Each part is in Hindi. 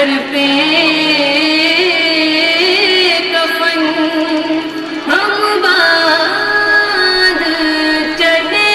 सर पे कफन हम बांध चले।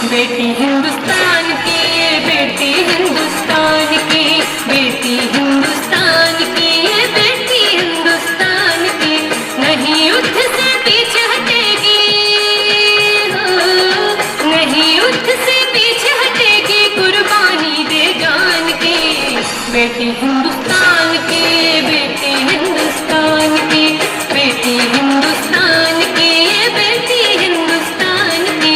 बेटी हिंदुस्तान की, बेटी हिंदुस्तान की, बेटी हिंदुस्तान की, बेटी हिंदुस्तान की, नहीं युद्ध से पीछे हटेगी, नहीं युद्ध से पीछे हटेगी, कुर्बानी दे जान की। बेटी हिंदुस्तान की, बेटी हिंदुस्तान की, बेटी हिंदुस्तान की, बेटी हिंदुस्तान की।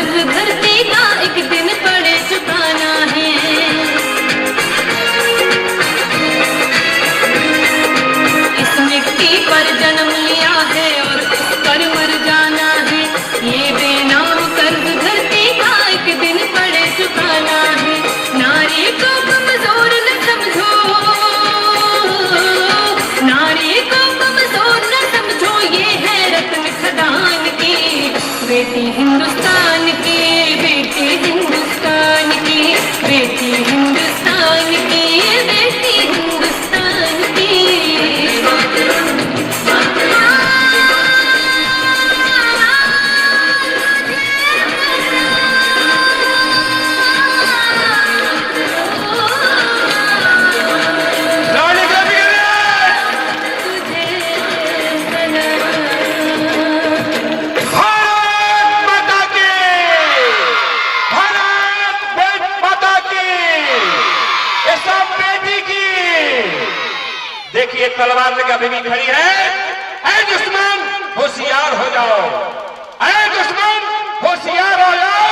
कर्ज धरती का एक दिन पड़े चुकाना है। इस मिट्टी पर जन्म लिया है और इस पर मर जाना है। ये बेनाम कर्ज धरती का एक दिन पड़े चुकाना है। नारी को कमजोर न समझो, नारी को कमजोर न समझो, ये है रत्न खदान की बेटी हिंदुस्तान की, बेटी हिंदुस्तान की, बेटी हिंदुस्तान की, बेटी हिंदुस्तान की। देखिए तलवार लेकर अभी भी खड़ी है। ऐ दुश्मन होशियार हो जाओ, ऐ दुश्मन होशियार हो जाओ,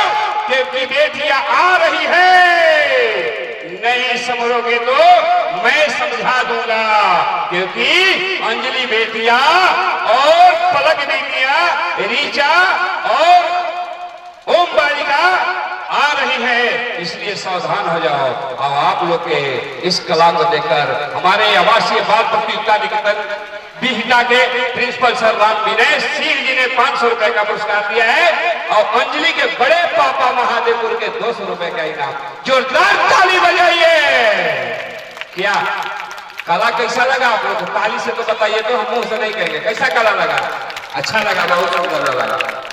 क्योंकि बेटियां आ रही है। नहीं समझोगे तो मैं समझा दूंगा, क्योंकि अंजलि बेटियां और पलक बेटियां, रीचा और ओम बालिका आ रही है, इसलिए सावधान हो जाओ। अब आप लोग के इस कला को देखकर हमारे आवासीय बाल प्रतियोगिता निकेतन बिहटा के प्रिंसिपल सर राम विनय सिंह जी ने 500 रुपए का पुरस्कार दिया है और अंजलि के बड़े पापा महादेवपुर के 200 रुपए का इनाम। जोरदार ताली बजाइए। क्या कला कैसा लगा आप लोग? ताली से तो बताइए, तो हम मुंह से नहीं कहेंगे। कैसा कला लगा? अच्छा लगा, बहुत सुंदर लगा।